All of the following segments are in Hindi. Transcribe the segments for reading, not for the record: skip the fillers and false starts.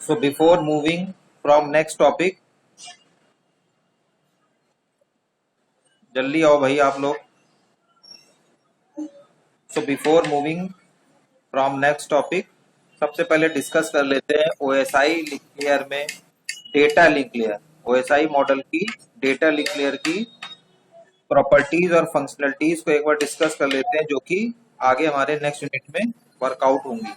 So before moving from next topic, जल्दी आओ भाई आप लोग. So before moving from next topic, सबसे पहले डिस्कस कर लेते हैं OSI लिंक लेयर में data link layer. OSI model की डेटा लिंक लेयर की प्रॉपर्टीज और फंक्शनलिटीज को एक बार डिस्कस कर लेते हैं, जो कि आगे हमारे नेक्स्ट यूनिट में वर्कआउट होंगी.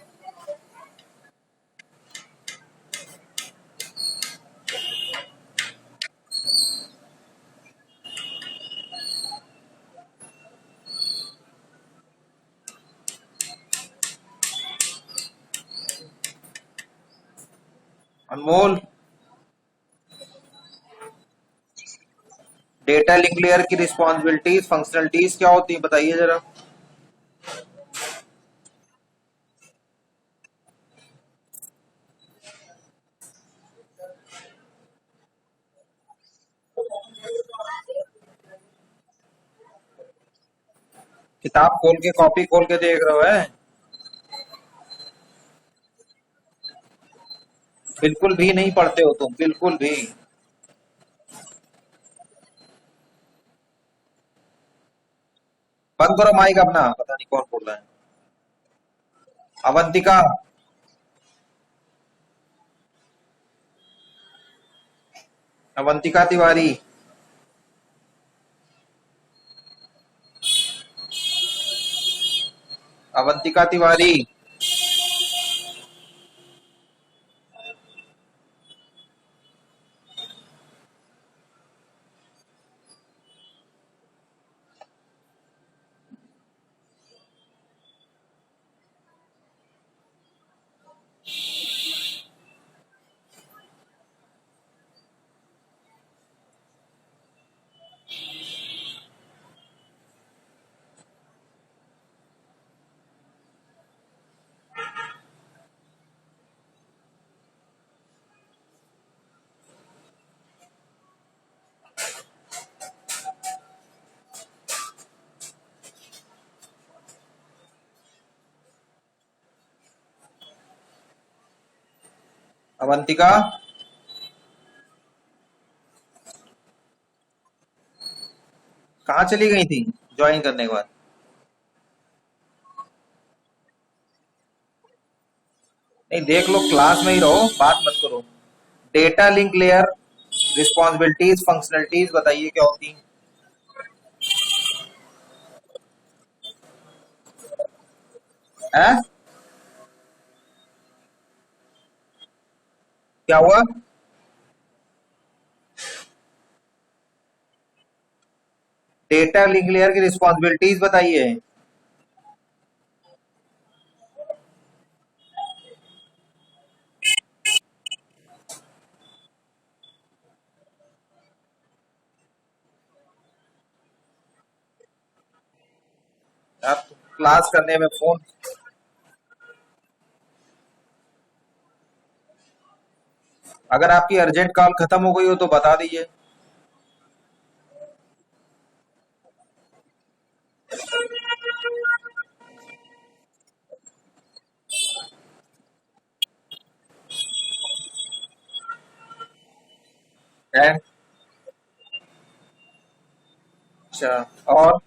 अनमोल, डेटा लिंक लेयर की रिस्पॉन्सिबिलिटीज फंक्शनलिटीज क्या होती है, बताइए जरा. किताब खोल के कॉपी खोल के देख रहे हो है? बिल्कुल भी नहीं पढ़ते हो तुम, बिल्कुल भी. बंद करो माइक अपना, पता नहीं कौन बोल रहा है. अवंतिका, अवंतिका तिवारी. अवंतिका तिवारी. अवंतिका, कहाँ चली गई थी ज्वाइन करने के बाद? नहीं, देख लो, क्लास में ही रहो, बात मत करो. Data link layer responsibilities functionalities बताइए क्या होती हैं. हैं? क्या हुआ? डेटा लिंक लेयर की रिस्पॉन्सिबिलिटीज बताइए. आप क्लास करने में फोन. अगर आपकी अर्जेंट कॉल खत्म हो गई हो तो बता दीजिए. हैं? अच्छा. और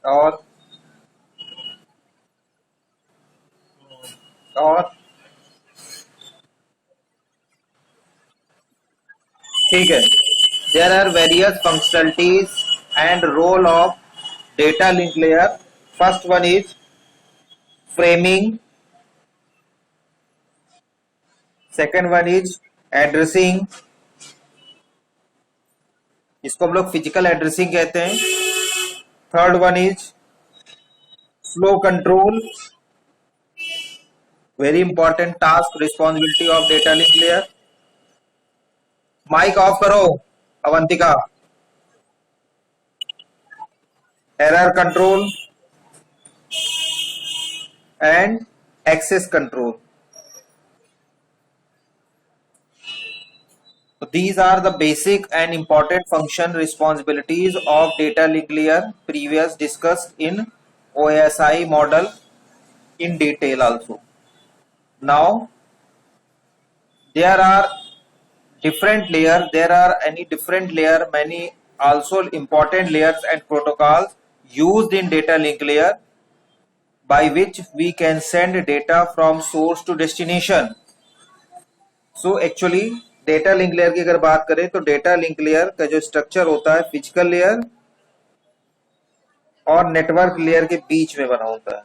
और और ठीक है. There are various functionalities and role of data link layer. First one is framing. Second one is addressing, इसको हम लोग फिजिकल एड्रेसिंग कहते हैं. Third one is flow control, very important task responsibility of data link layer. Mic off करो Avantika. Error control and access control. These are the basic and important function responsibilities of data link layer previous discussed in OSI model in detail also. Now there are different layer, there are any different layer, many also important layers and protocols used in data link layer by which we can send data from source to destination. So actually data link layer की अगर बात करें तो डेटा लिंक लेयर का जो स्ट्रक्चर होता है फिजिकल लेयर और नेटवर्क लेयर के बीच में बना होता है.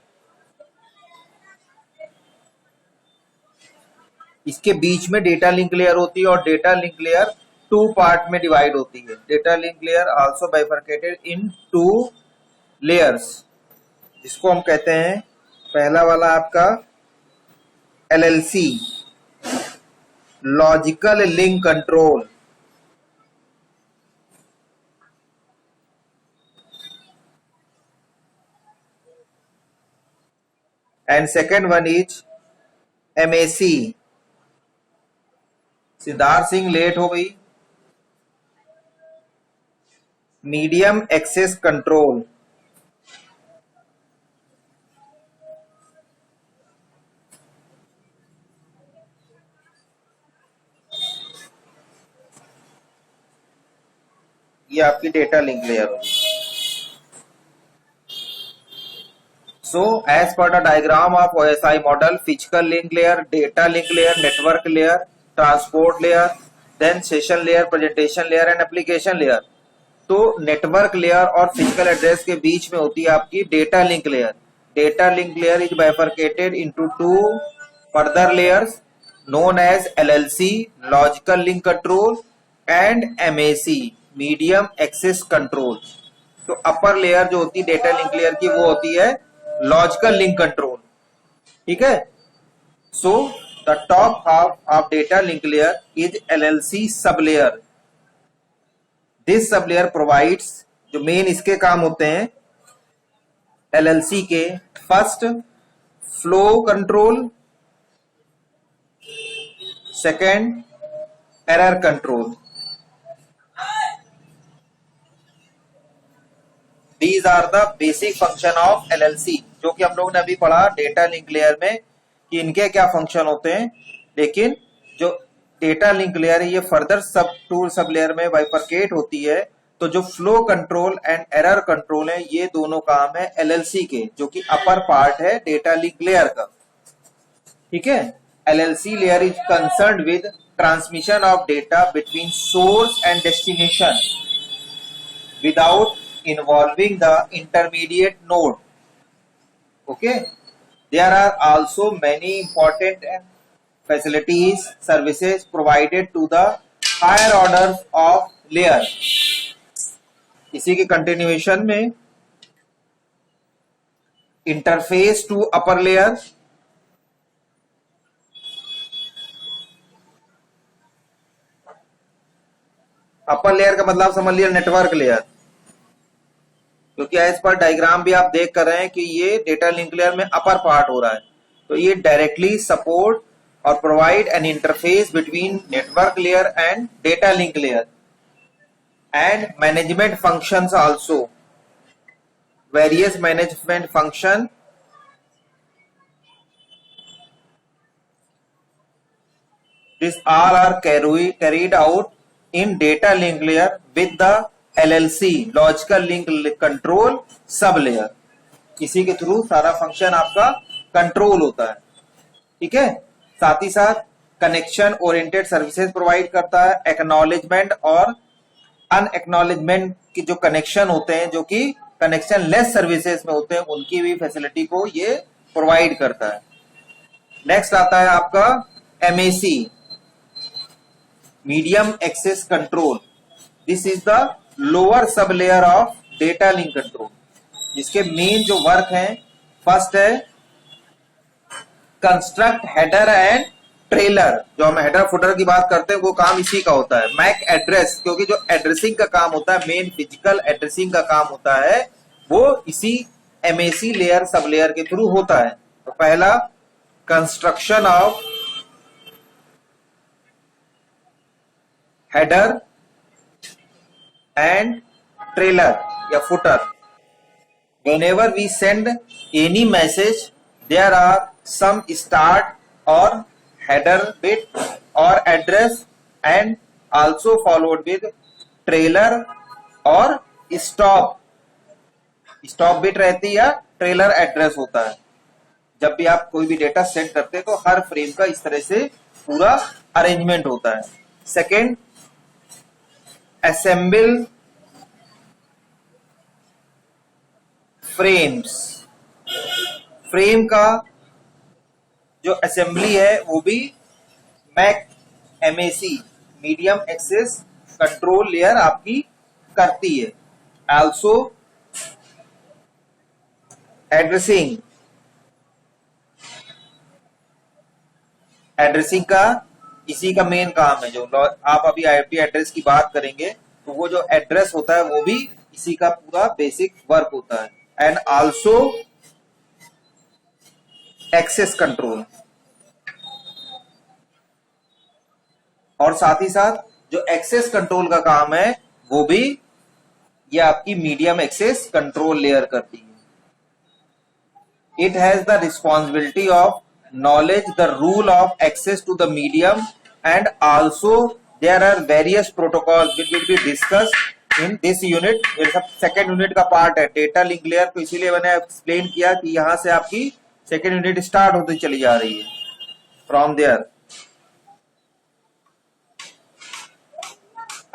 इसके बीच में डेटा लिंक लेयर होती है और data link layer two part में डिवाइड होती है. Data link layer also bifurcated in two layers, जिसको हम कहते हैं पहला वाला आपका LLC, logical link control, and second one is MAC. Siddharth Singh late हो गई. Medium access control. ये आपकी डेटा लिंक लेयर होगी. So as per the diagram of OSI model, physical link layer, data link layer, network layer, transport layer, then session layer, presentation layer and application layer. तो नेटवर्क लेयर और फिजिकल एड्रेस के बीच में होती है आपकी data link layer. Data link layer is bifurcated into two further layers known as LLC, logical link control, and MAC, medium access control. तो अपर लेयर जो होती है डेटा लिंक लेयर की वो होती है लॉजिकल लिंक कंट्रोल. ठीक है. So the top half of data link layer is LLC sub layer. This sub layer provides, जो मेन इसके काम होते हैं LLC के, first flow control, second error control. These are the basic function of LLC, जो कि हम लोग ने अभी पढ़ा डेटा लिंक लेयर में कि इनके क्या फंक्शन होते हैं. लेकिन जो डेटा लिंक लेयर है ये फर्दर सब लेयर में बाइफरकेट होती है. तो जो flow control and error control है ये दोनों काम है LLC के, जो कि अपर पार्ट है डेटा लिंक लेयर का. ठीक है. LLC layer is concerned with transmission of data between source and destination without involving the intermediate node. Okay, there are also many important facilities, services provided to the higher orders of layer. इसी के कंटिन्यूएशन में interface to upper layer, upper layer का मतलब समझ लिया नेटवर्क लेयर, क्योंकि एज पर डायग्राम भी आप देख कर रहे हैं कि ये डेटा लिंक लेयर में अपर पार्ट हो रहा है. तो ये डायरेक्टली सपोर्ट और provide an interface between network layer and data link layer and management functions also, various management function. This all are carried out in data link layer with the LLC, logical link control sub layer. इसी के थ्रू सारा फंक्शन आपका कंट्रोल होता है. ठीक है. साथ ही साथ कनेक्शन ओरिएंटेड सर्विसेज प्रोवाइड करता है. एक्नॉलेजमेंट और अनएक्नॉलेजमेंट की जो कनेक्शन होते हैं, जो कि कनेक्शन लेस सर्विसेज में होते हैं, उनकी भी फैसिलिटी को ये प्रोवाइड करता है. नेक्स्ट आता है आपका MAC, medium access control. This is the lower sub layer of data link control, जिसके मेन जो वर्क है, फर्स्ट है कंस्ट्रक्ट हेडर एंड ट्रेलर. जो हम हेडर फुटर की बात करते हैं वो काम इसी का होता है. मैक एड्रेस, क्योंकि जो एड्रेसिंग का काम होता है, मेन फिजिकल एड्रेसिंग का काम होता है, वो इसी MAC लेयर सब लेयर के थ्रू होता है. तो पहला construction of header and trailer या footer. Whenever we send any message, there are some start or header bit or address and also followed with trailer और stop. Stop bit रहती है या ट्रेलर एड्रेस होता है. जब भी आप कोई भी डेटा सेंड करते हैं तो हर फ्रेम का इस तरह से पूरा अरेंजमेंट होता है. Second, assemble frames. फ्रेम का जो असेंबली है वो भी MAC MAC medium access control layer आपकी करती है. Also addressing. एड्रेसिंग का इसी का मेन काम है. जो आप अभी आईपी एड्रेस की बात करेंगे तो वो जो एड्रेस होता है वो भी इसी का पूरा बेसिक वर्क होता है. And also access control. और साथ ही साथ जो एक्सेस कंट्रोल का काम है वो भी ये आपकी मीडियम एक्सेस कंट्रोल लेयर करती है. It has the responsibility of knowledge the rule of access to the medium and also there are various protocols which will be discussed in this unit. ये सब सेकेंड यूनिट का पार्ट है डेटा लिंक लेयर को, इसीलिए मैंने एक्सप्लेन किया कि यहां से आपकी सेकेंड यूनिट स्टार्ट होती चली जा रही है फ्रॉम देयर.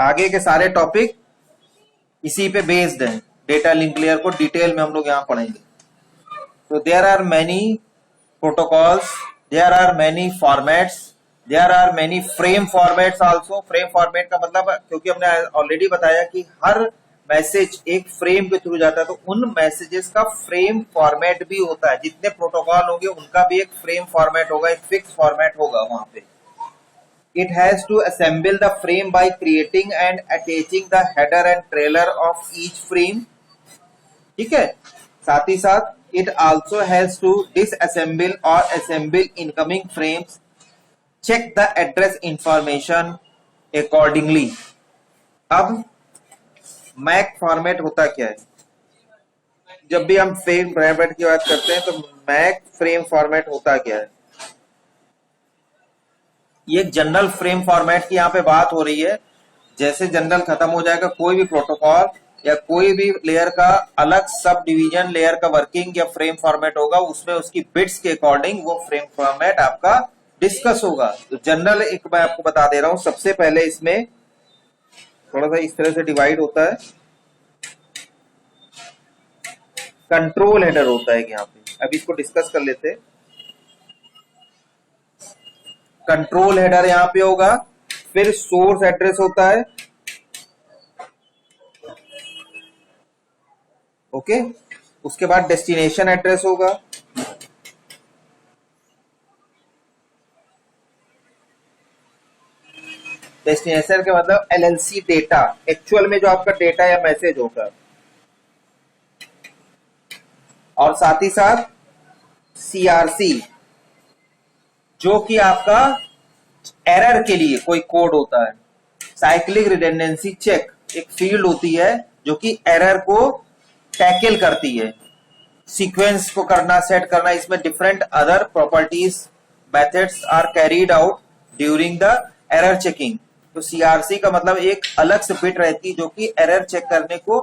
आगे के सारे टॉपिक इसी पे बेस्ड हैं. डेटा लिंक लेयर को डिटेल में हम लोग यहां पढ़ेंगे. तो there are many protocols, there are many formats, there are many frame formats also. frame format का मतलब, क्योंकि हमने ऑलरेडी बताया कि हर मैसेज एक फ्रेम के थ्रू जाता है तो उन मैसेजेस का फ्रेम फॉर्मेट भी होता है. जितने प्रोटोकॉल होंगे उनका भी एक फ्रेम फॉर्मेट होगा, एक फिक्स फॉर्मेट होगा वहां पे. It has to assemble the frame by creating and attaching the header and trailer of each frame. ठीक है. साथ ही साथ it also has to disassemble or assemble incoming frames, check the address information accordingly. अब मैक फॉर्मेट होता क्या है? जब भी हम फ्रेम फॉर्मेट की बात करते हैं तो मैक फ्रेम फॉर्मेट होता क्या है? ये जनरल फ्रेम फॉर्मेट की यहाँ पे बात हो रही है. जैसे जनरल खत्म हो जाएगा कोई भी प्रोटोकॉल या कोई भी लेयर का अलग सब डिवीजन लेयर का वर्किंग या फ्रेम फॉर्मेट होगा, उसमें उसकी बिट्स के अकॉर्डिंग वो फ्रेम फॉर्मेट आपका डिस्कस होगा. तो जनरल एक मैं आपको बता दे रहा हूं. सबसे पहले इसमें थोड़ा सा इस तरह से डिवाइड होता है. कंट्रोल हेडर होता है यहाँ पे. अभी इसको डिस्कस कर लेते हैं. कंट्रोल हेडर यहाँ पे होगा. फिर सोर्स एड्रेस होता है. ओके. उसके बाद डेस्टिनेशन एड्रेस होगा. डेस्टिनेशन के मतलब एलएलसी डेटा, एक्चुअल में जो आपका डेटा या मैसेज होगा. और साथ ही साथ सीआरसी जो कि आपका एरर के लिए कोई कोड होता है. साइक्लिक रिडंडेंसी चेक एक फील्ड होती है जो कि एरर को टैकल करती है. सीक्वेंस को करना, सेट करना, इसमें different other properties methods are carried out during the error checking. तो सीआरसी का मतलब एक अलग से बिट रहती है जो कि एरर चेक करने को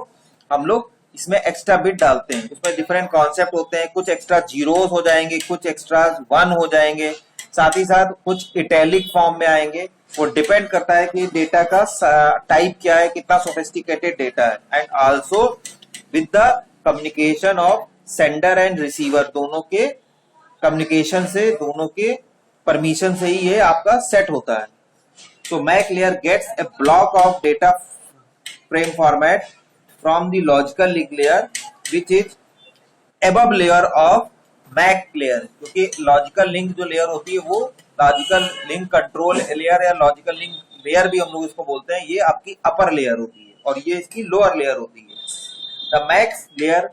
हम लोग इसमें एक्स्ट्रा बिट डालते हैं. उसमें डिफरेंट कॉन्सेप्ट होते हैं. कुछ एक्स्ट्रा जीरोस हो जाएंगे, कुछ एक्स्ट्रा 1 हो जाएंगे, साथ ही साथ कुछ इटैलिक फॉर्म में आएंगे. वो डिपेंड करता है कि डेटा का टाइप क्या है, कितना सोफिस्टिकेटेड डेटा है. And also with the communication of sender and receiver, दोनों के कम्युनिकेशन से, दोनों के परमिशन से ही ये आपका सेट होता है. So MAC layer gets a block of data frame format from the logical link layer which is above layer of MAC layer. क्योंकि लॉजिकल लिंक जो लेयर होती है वो लॉजिकल लिंक कंट्रोल लेयर या लॉजिकल लिंक लेयर भी हम लोग इसको बोलते हैं, ये आपकी अपर लेयर होती है और ये इसकी लोअर लेयर होती है. The MAC layer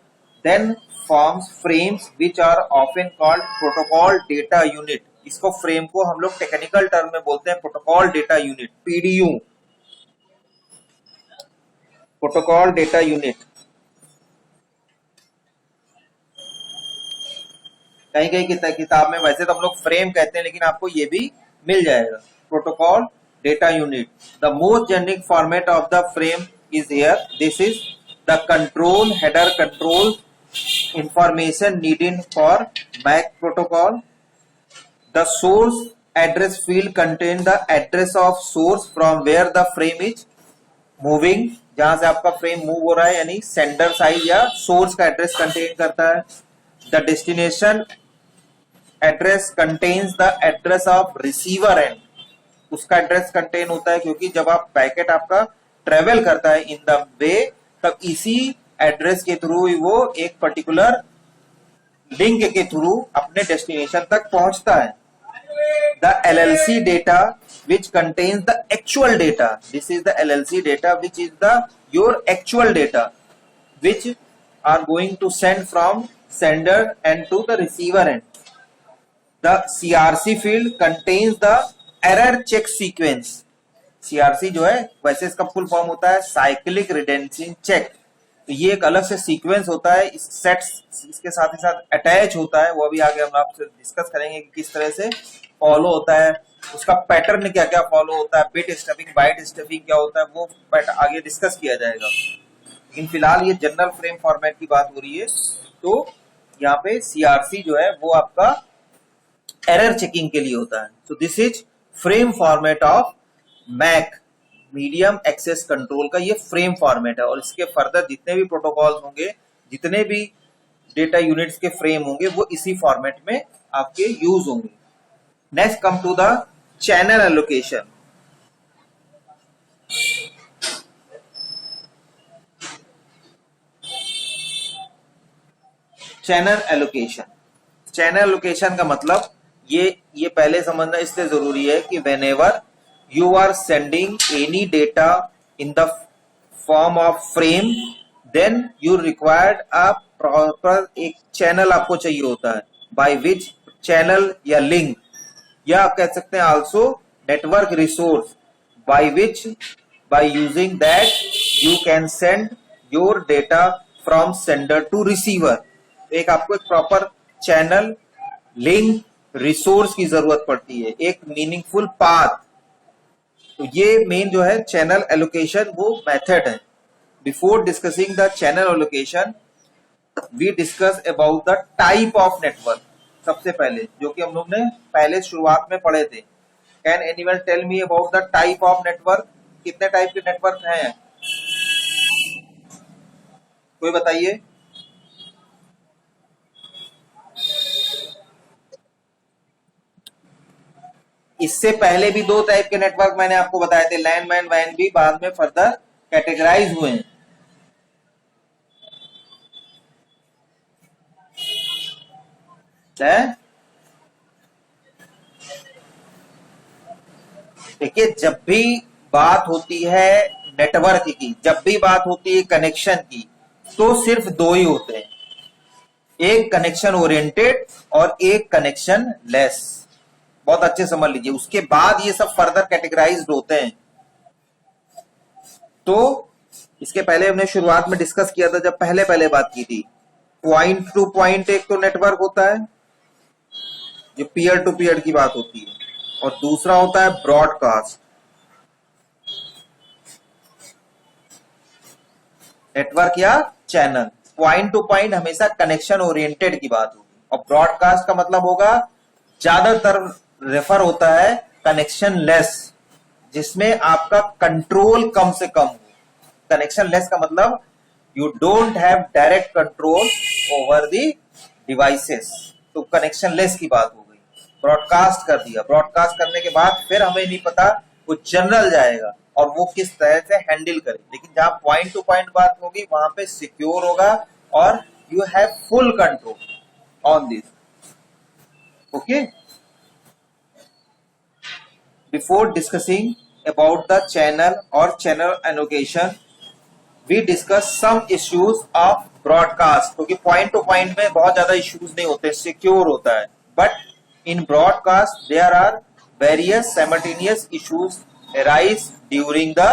then forms frames which are often called protocol data unit. इसको फ्रेम को हम लोग टेक्निकल टर्म में बोलते हैं protocol data unit, PDU. Protocol data unit, कहीं कहीं किताब में वैसे तो हम लोग फ्रेम कहते हैं, लेकिन आपको ये भी मिल जाएगा। Protocol data unit, the most generic format of the frame is here. This is the control header, control information needed for MAC protocol. The source address field contains the address of source from where the frame is moving, जहां से आपका फ्रेम मूव हो रहा है, यानी सेंडर साइड या सोर्स का एड्रेस कंटेन करता है। The destination address contains the address of receiver and, उसका एड्रेस कंटेन होता है, क्योंकि जब आप पैकेट आपका ट्रेवल करता है इन द वे, तब इसी एड्रेस के थ्रू वो एक पर्टिकुलर लिंक के थ्रू अपने डेस्टिनेशन तक पहुंचता है। The LLC data which contains the actual data, this is the LLC data which is the your actual data which are going to send from sender and to the receiver end. The CRC field contains the error check sequence. CRC जो है वैसे इसका फुल फॉर्म होता है साइक्लिक रिडेंडेंसी चेक, तो ये एक अलग से सीक्वेंस होता है, इस सेट्स इसके साथ ही साथ अटैच होता है, वो अभी आगे हम आपसे डिस्कस करेंगे कि किस तरह से फॉलो होता है, उसका पैटर्न क्या क्या फॉलो होता है, बिट स्टफिंग बाइट स्टफिंग क्या होता है, वो आगे डिस्कस किया जाएगा। लेकिन फिलहाल ये जनरल फ्रेम फॉर्मेट की बात हो रही है, तो यहाँ पे CRC जो है वो आपका एरर चेकिंग के लिए होता है। So this is frame format of MAC, medium access control का ये फ्रेम फॉर्मेट है, और इसके फर्दर जितने भी प्रोटोकॉल्स होंगे, जितने भी डेटा यूनिट्स के फ्रेम होंगे, वो इसी फॉर्मेट में आपके यूज होंगे। Next come to the channel allocation. Channel allocation, channel allocation का मतलब ये पहले समझना इसलिए जरूरी है कि whenever you are sending any data in the form of frame, then you required a proper एक चैनल आपको चाहिए होता है, by which चैनल या लिंक, या आप कह सकते हैं also network resource, by which by using that you can send your data from sender to receiver। एक आपको एक प्रॉपर चैनल, लिंक, रिसोर्स की जरूरत पड़ती है, एक मीनिंगफुल पाथ। तो ये मेन जो है चैनल एलोकेशन वो मेथड है। Before discussing the channel allocation we discuss about the type of network. सबसे पहले जो कि हम लोग ने पहले शुरुआत में पढ़े थे, can anyone tell me about the type of network, कितने टाइप के नेटवर्क हैं, कोई बताइए। इससे पहले भी 2 टाइप के नेटवर्क मैंने आपको बताए थे, लैंडमैन वैन भी बाद में फर्दर कैटेगराइज हुए हैं। देखिए, जब भी बात होती है नेटवर्क की, जब भी बात होती है कनेक्शन की, तो सिर्फ 2 ही होते हैं, एक कनेक्शन ओरिएंटेड और एक कनेक्शन लेस। बहुत अच्छे समझ लीजिए, उसके बाद ये सब फर्दर कैटेगराइज्ड होते हैं। तो इसके पहले हमने शुरुआत में डिस्कस किया था, जब पहले बात की थी, पॉइंट टू पॉइंट एक तो नेटवर्क होता है जो पीयर टू पीयर की बात होती है, और दूसरा होता है ब्रॉडकास्ट नेटवर्क या चैनल। पॉइंट टू पॉइंट हमेशा कनेक्शन ओरिएंटेड की बात होगी, और ब्रॉडकास्ट का मतलब होगा, ज्यादातर रेफर होता है कनेक्शन लेस, जिसमें आपका कंट्रोल कम से कम हो। कनेक्शन लेस का मतलब you don't have direct control over the devices, तो कनेक्शन लेस की बात हो गई। ब्रॉडकास्ट कर दिया, ब्रॉडकास्ट करने के बाद फिर हमें नहीं पता वो जनरल जाएगा और वो किस तरह से हैंडल करे, लेकिन जहां पॉइंट टू पॉइंट बात होगी वहां पे सिक्योर होगा और you have full control on this. Okay, before discussing about the channel or channel allocation, we discuss some issues of broadcast, क्योंकि पॉइंट टू पॉइंट में बहुत ज्यादा इश्यूज नहीं होते, सिक्योर होता है, but in broadcast there are various simultaneous issues arise during the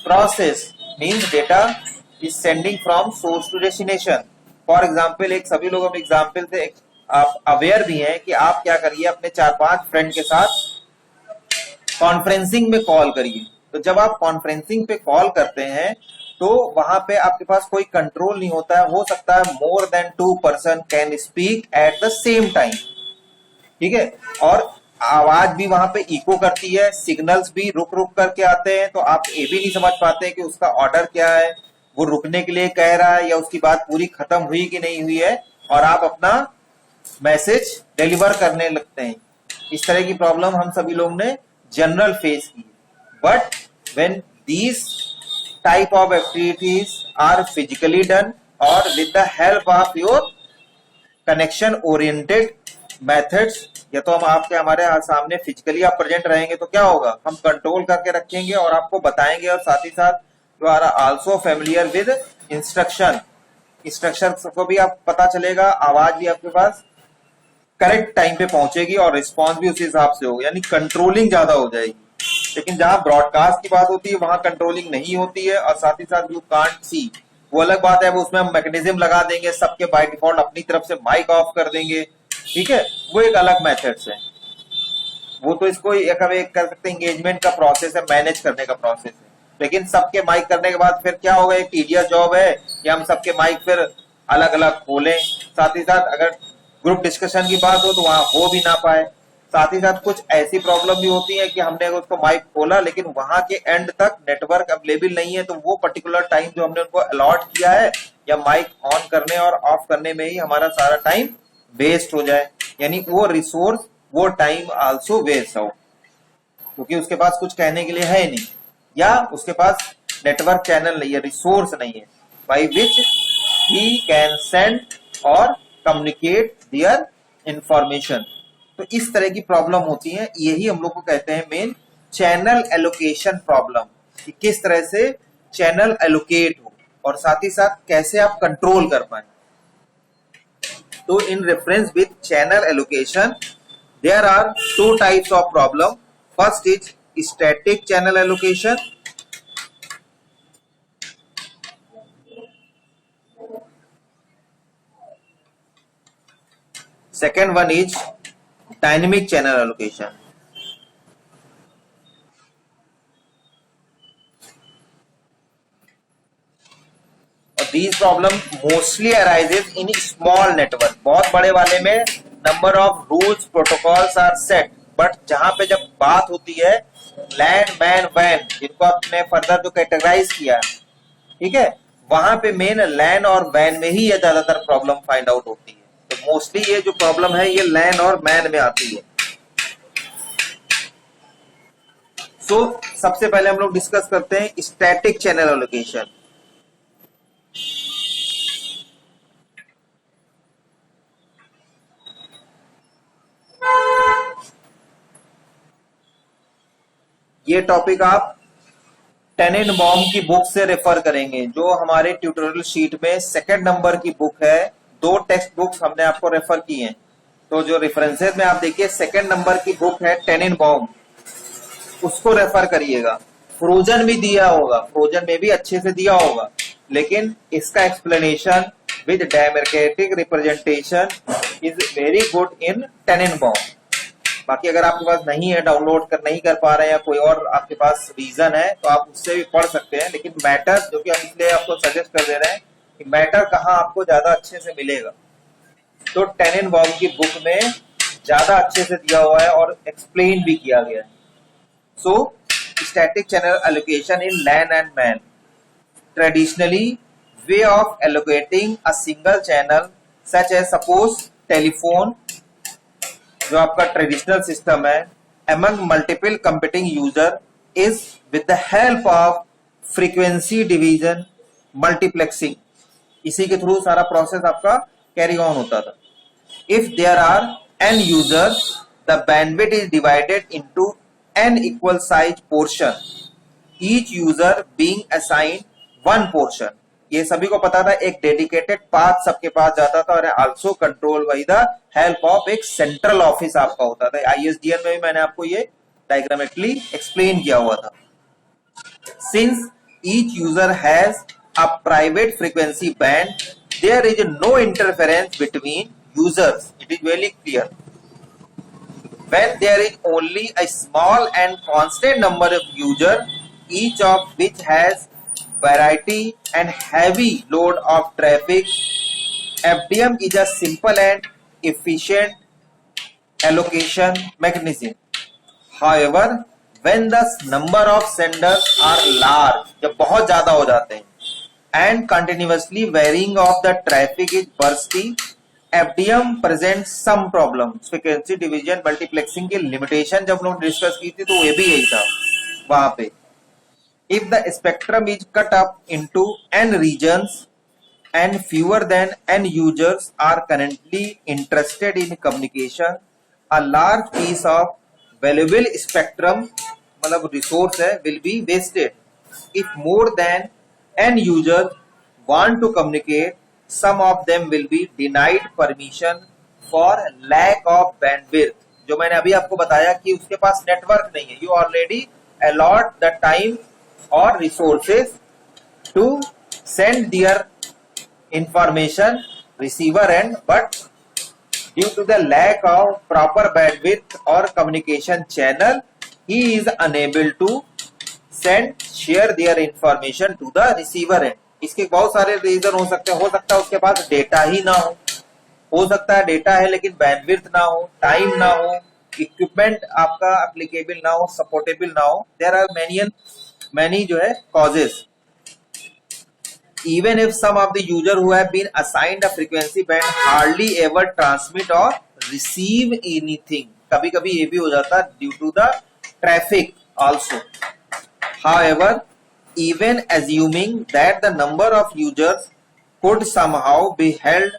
process, means data is sending from source to destination. For example, एक सभी लोग अपने एग्जाम्पल से आप अवेयर भी हैं कि आप क्या करिए, अपने 4-5 फ्रेंड के साथ कॉन्फ्रेंसिंग में कॉल करिए। तो जब आप कॉन्फ्रेंसिंग पे कॉल करते हैं तो वहां पे आपके पास कोई कंट्रोल नहीं होता है। हो सकता है more than 2 person can speak at the same time, ठीक है। और आवाज भी वहां पे इको करती है, सिग्नल्स भी रुक रुक करके आते हैं, तो आप ये भी नहीं समझ पाते कि उसका ऑर्डर क्या है, वो रुकने के लिए कह रहा है या उसकी बात पूरी खत्म हुई कि नहीं हुई है, और आप अपना मैसेज डिलीवर करने लगते हैं। इस तरह की प्रॉब्लम हम सभी लोग ने जनरल फेस की। But when these type of activities are physically done और with the help of your connection oriented methods, या तो हम आपके हमारे सामने फिजिकली आप प्रेजेंट रहेंगे तो क्या होगा, हम कंट्रोल करके रखेंगे और आपको बताएंगे, और साथ ही साथ you are also familiar with instruction को भी आप पता चलेगा, आवाज भी आपके पास करेक्ट टाइम पे पहुंचेगी और रिस्पॉन्स भी उसी हिसाब से होगा, यानी कंट्रोलिंग ज्यादा हो जाएगी। लेकिन जहां ब्रॉडकास्ट की बात होती है वहां कंट्रोलिंग नहीं होती है, और साथ ही साथ यू कांट सी, वो अलग बात है, वो उसमें हम मैकेनिज्म लगा देंगे, सबके बाय डिफॉल्ट अपनी तरफ से माइक ऑफ कर देंगे, ठीक है, वो एक अलग मेथड्स है। वो तो इसको एक कर सकते हैं, एंगेजमेंट का प्रोसेस है, मैनेज करने का प्रोसेस है। लेकिन सबके माइक करने के बाद फिर क्या होगा, एक टीडियस जॉब है कि हम सबके माइक फिर अलग अलग खोलें। साथ ही साथ अगर ग्रुप डिस्कशन की बात हो तो वहां हो भी ना पाए। साथ ही साथ कुछ ऐसी प्रॉब्लम भी होती है कि हमने उसको माइक खोला लेकिन वहां के एंड तक नेटवर्क अवेलेबल नहीं है, तो वो पर्टिकुलर टाइम जो हमने उनको अलॉट किया है या माइक ऑन करने और ऑफ करने में ही हमारा सारा टाइम वेस्ट हो जाए, यानी वो रिसोर्स, वो टाइम आल्सो वेस्ट हो, क्योंकि उसके पास कुछ कहने के लिए है नहीं, या उसके पास नेटवर्क चैनल नहीं है, रिसोर्स नहीं है by which he can send और कम्युनिकेट दियर इंफॉर्मेशन। तो इस तरह की प्रॉब्लम होती है, यही हम लोग को कहते हैं मेन चैनल एलोकेशन प्रॉब्लम, कि किस तरह से चैनल एलोकेट हो और साथ ही साथ कैसे आप कंट्रोल कर पाए। तो in reference with channel allocation there are 2 types of problem. First is static channel allocation, second one is dynamic channel allocation. These problem mostly arises in small network. बहुत बड़े वाले में number of rules protocols are set, but जहां पे जब बात होती है LAN, MAN, WAN, जिनको आपने फर्दर जो कैटेगराइज किया, ठीक है, वहां पे मेन LAN और WAN में ही ये ज्यादातर प्रॉब्लम फाइंड आउट होती है। तो मोस्टली ये जो प्रॉब्लम है ये LAN और MAN में आती है। सो सबसे पहले हम लोग डिस्कस करते हैं स्टैटिक चैनल एलोकेशन। ये टॉपिक आप टेनेनबॉम की बुक से रेफर करेंगे, जो हमारे ट्यूटोरियल शीट में 2nd नंबर की बुक है। 2 टेक्स्ट बुक्स हमने आपको रेफर की हैं, तो जो रेफरेंसेस में आप देखिए 2nd नंबर की बुक है टेनेनबॉम, उसको रेफर करिएगा। फ्रोजन भी दिया होगा, फ्रोजन में भी अच्छे से दिया होगा, लेकिन इसका explanation with democratic representation is very good in Tanenbaum. बाकी अगर आपके पास नहीं है, डाउनलोड नहीं कर पा रहे हैं, या कोई और आपके पास रीजन है, तो आप उससे भी पढ़ सकते हैं। लेकिन मैटर जो कि हम इसलिए आपको सजेस्ट कर दे रहे हैं कि मैटर कहाँ आपको ज्यादा अच्छे से मिलेगा, तो टेनेनबॉम की बुक में ज्यादा अच्छे से दिया हुआ है और एक्सप्लेन भी किया गया है। So static channel allocation in LAN and MAN, traditionally way of allocating a single channel such as suppose telephone, जो आपका ट्रेडिशनल सिस्टम है, among multiple competing user is with the help of frequency division multiplexing। इसी के थ्रू सारा प्रोसेस आपका कैरी ऑन होता था। If there are n users, the bandwidth is divided into n equal size portion, each user being assigned one portion। ये सभी को पता था, एक डेडिकेटेड पाथ सबके पास जाता था, और also control by the help of एक सेंट्रल ऑफिस आपका होता था। ISDN में भी मैंने आपको ये डायग्रामेटिकली एक्सप्लेन किया हुआ था। Since each user has a private frequency band. There is no interference between users. It is very clear. When there is only a small and constant number of users, each of which has variety and heavy load of traffic, FDM is a simple and efficient allocation mechanism. However, when the number of senders are large, जब बहुत ज्यादा हो जाते हैं, and continuously varying of the traffic is bursty, FDM presents some problems. Frequency division multiplexing की limitation जब लोग डिस्कस की थी तो ये भी यही था वहां पे. If the spectrum is cut up into n regions and fewer than n users are currently interested in communication, a large piece of valuable spectrum मतलब resource है will be wasted. If more than n users want to communicate, some of them will be denied permission for lack of bandwidth. जो मैंने अभी आपको बताया कि उसके पास नेटवर्क नहीं है. You already allot the time or resources to send their information receiver end, but due to the lack of proper bandwidth or communication channel, he is unable to share their information to the receiver end. इसके बहुत सारे रीजन हो सकते हैं. हो सकता है उसके पास डेटा ही ना हो सकता है डेटा है लेकिन बैंडविड्थ ना हो, टाइम ना हो, इक्विपमेंट आपका एप्लीकेबल ना हो, सपोर्टेबल ना हो. देयर आर many जो है causes. Even if some of the user who have been assigned a frequency band hardly ever transmit or receive anything. कभी कभी ये भी हो जाता है due to the traffic also. However, even assuming that the number of users could somehow be held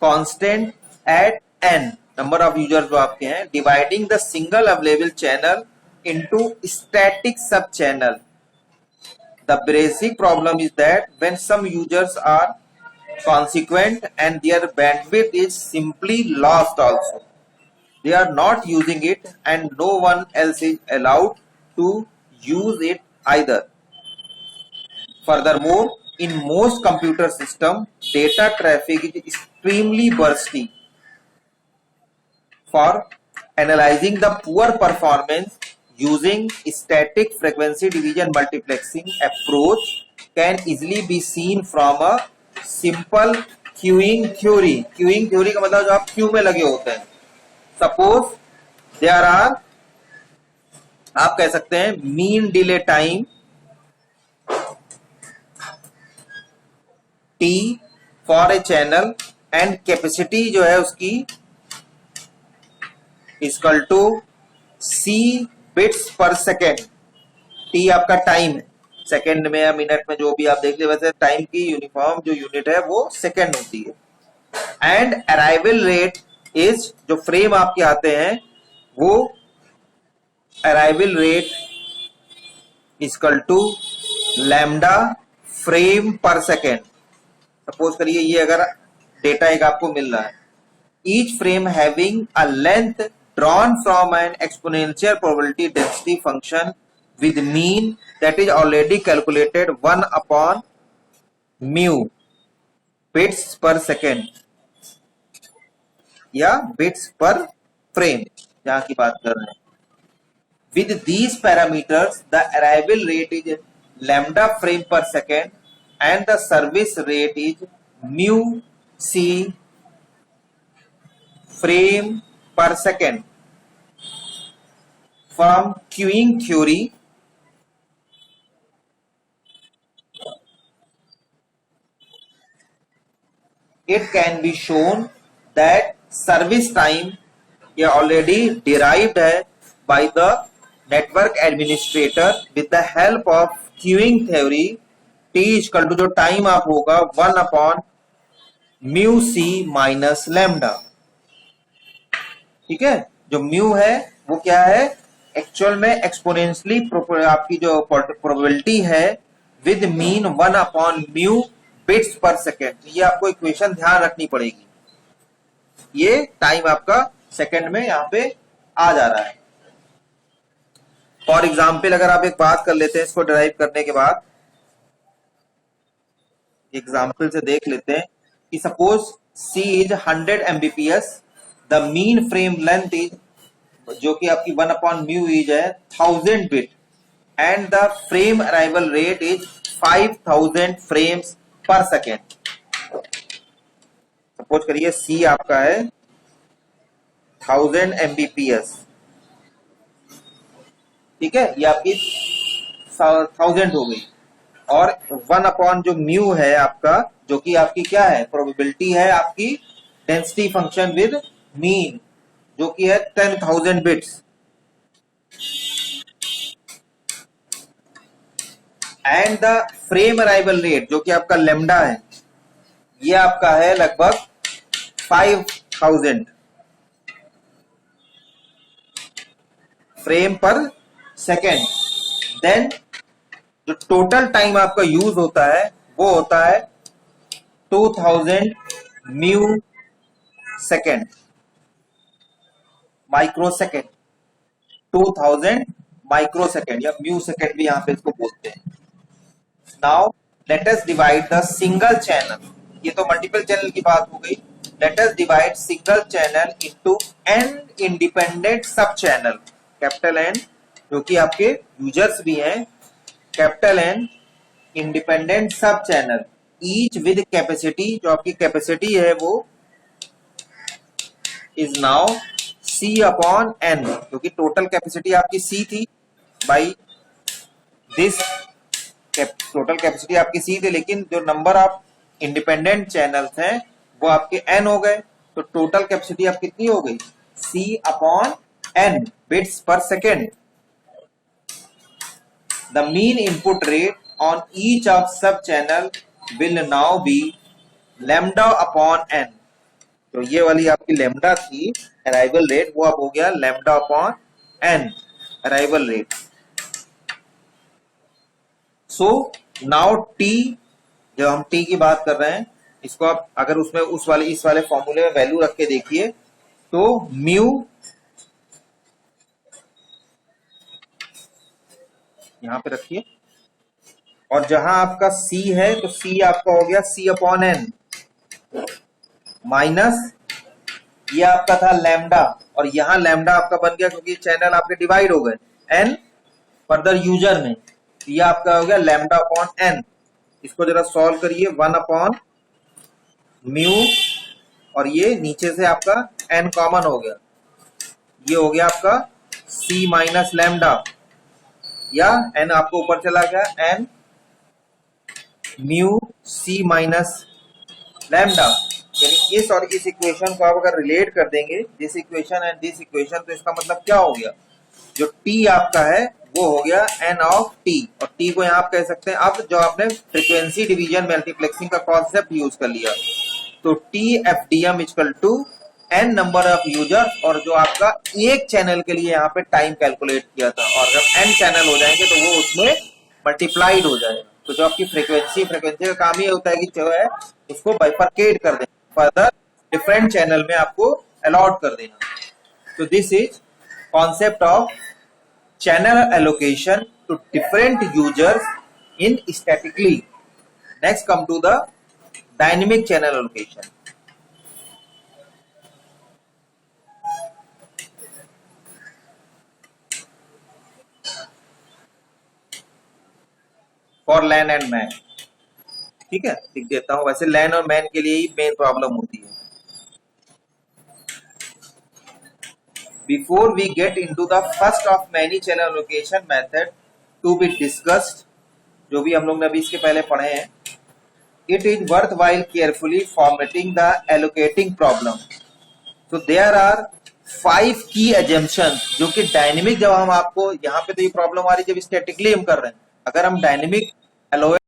constant at n, number of users जो आपके हैं, dividing the single available channel into static sub channel. The basic problem is that when some users are consequent and their bandwidth is simply lost also, they are not using it and no one else is allowed to use it either. Furthermore, in most computer systems, data traffic is extremely bursty. For analyzing the poor performance, using static frequency division multiplexing approach can easily be seen from a simple queuing theory. Queuing theory का मतलब जो आप क्यू में लगे होते हैं. Suppose there are, आप कह सकते हैं mean delay time t for a channel and capacity जो है उसकी इक्वल टू c बिट्स पर सेकेंड. टी आपका टाइम है, सेकेंड में या मिनट में जो भी आप देख ले, वैसे टाइम की यूनिफॉर्म जो यूनिट है वो सेकेंड होती है. एंड अराइवल रेट इज, जो फ्रेम आपके आते हैं वो arrival rate equal to lambda frame per second. Suppose करिए ये अगर डेटा एक आपको मिल रहा है, each frame having a length drawn from an exponential probability density function with mean that is already calculated 1 upon mu bits per second या bits per frame जहां की बात कर रहे हैं. With these parameters, the arrival rate is lambda frame per second and the service rate is mu c frame per second. From queuing theory, it can be shown that service time ये already derived है by the network administrator with the help of queuing theory. T equal to जो टाइम आप होगा 1 upon mu C minus lambda. ठीक है, जो म्यू है वो क्या है, एक्चुअल में एक्सपोनेंशियली आपकी जो प्रोबेबिलिटी है with mean 1 upon mu bits पर सेकेंड. ये आपको इक्वेशन ध्यान रखनी पड़ेगी. ये टाइम आपका सेकेंड में यहां पे आ जा रहा है. फॉर एग्जाम्पल अगर आप एक बात कर लेते हैं इसको डिराइव करने के बाद, एग्जाम्पल से देख लेते हैं कि suppose C is 100 Mbps, the mean frame length is, जो कि आपकी 1/μ इज है 1000 bit, and the frame arrival rate is 5000 frames पर सेकेंड। सपोज करिए C आपका है 1000 Mbps, ठीक है, ये आपकी 1000 हो गई, और 1 जो म्यू है आपका, जो कि आपकी क्या है, प्रोबेबिलिटी है आपकी डेंसिटी फंक्शन विद मीन, जो कि है 10,000 bits, and the frame arrival rate जो कि आपका लेमडा है, ये आपका है लगभग 5000 फ्रेम पर सेकेंड। देन जो टोटल टाइम आपका यूज होता है वो होता है 2000 mu second, micro second, 2000 micro second या म्यू सेकेंड भी यहां पे इसको बोलते हैं। Now let us divide the single channel, ये तो मल्टीपल चैनल की बात हो गई। Let us divide single channel into n independent सब चैनल, कैपिटल N, जो कि आपके यूजर्स भी हैं, कैपिटल N इंडिपेंडेंट सब चैनल, ईच विद कैपेसिटी, जो आपकी कैपेसिटी है वो इज नाउ C/n, क्योंकि टोटल कैपेसिटी आपकी C थी, बाई दिस टोटल कैपेसिटी आपकी C थी, लेकिन जो नंबर ऑफ इंडिपेंडेंट चैनल्स हैं वो आपके n हो गए, तो टोटल कैपेसिटी आप कितनी हो गई, C/n बिट्स पर second. The mean input rate on each of sub channel will now be λ/n, तो ये वाली आपकी लैम्डा थी अराइवल रेट, वो अब हो गया λ/n arrival rate. So now T, जब हम T की बात कर रहे हैं, इसको आप अगर उसमें इस वाले फॉर्मूले में वैल्यू रख के देखिए, तो म्यू यहां पे रखिए, और जहां आपका C है तो C आपका हो गया C/n माइनस ये आपका था लैम्डा, और यहां लैम्डा आपका बन गया क्योंकि चैनल आपके डिवाइड हो गए n फर्दर यूजर में, ये आपका हो गया λ/n। इसको जरा सॉल्व करिए, 1/μ, और ये नीचे से आपका n कॉमन हो गया, ये हो गया आपका C माइनस लैम्डा, या n आपको ऊपर चला गया n mu C minus lambda, यानी इस और इस इक्वेशन को आप अगर रिलेट कर देंगे, this equation and this equation, तो इसका मतलब क्या हो गया, जो T आपका है वो हो गया n ऑफ T, और T को यहां आप कह सकते हैं, अब जो आपने फ्रीक्वेंसी डिवीजन मल्टीप्लेक्सिंग का कॉन्सेप्ट यूज कर लिया, तो TFDM equal to n number of user, और जो आपका एक चैनल के लिए यहाँ पे टाइम कैलकुलेट किया था, और जब n चैनल हो जाएंगे तो वो उसमें मल्टीप्लाइड हो जाएगा। तो जो आपकी फ्रीक्वेंसी का काम ये होता है कि जो है उसको बाइफरकेट कर देना, फर्दर डिफरेंट चैनल में आपको अलॉट कर देना। तो this is concept of channel allocation to different users in statically. Next come to the dynamic channel allocation. For LAN and MAN, ठीक है, लिख देता हूं, वैसे LAN और MAN के लिए ही मेन प्रॉब्लम होती है। Before we get into the first of many channel allocation method to be discussed, जो भी हम लोग ने अभी इसके पहले पढ़े हैं, it is worthwhile carefully formatting the allocating problem. So there are 5 key assumptions, जो कि डायनेमिक, जब हम आपको यहाँ पे तो ये प्रॉब्लम आ रही है जब स्टैटिकली हम कर रहे हैं, अगर हम डायनेमिक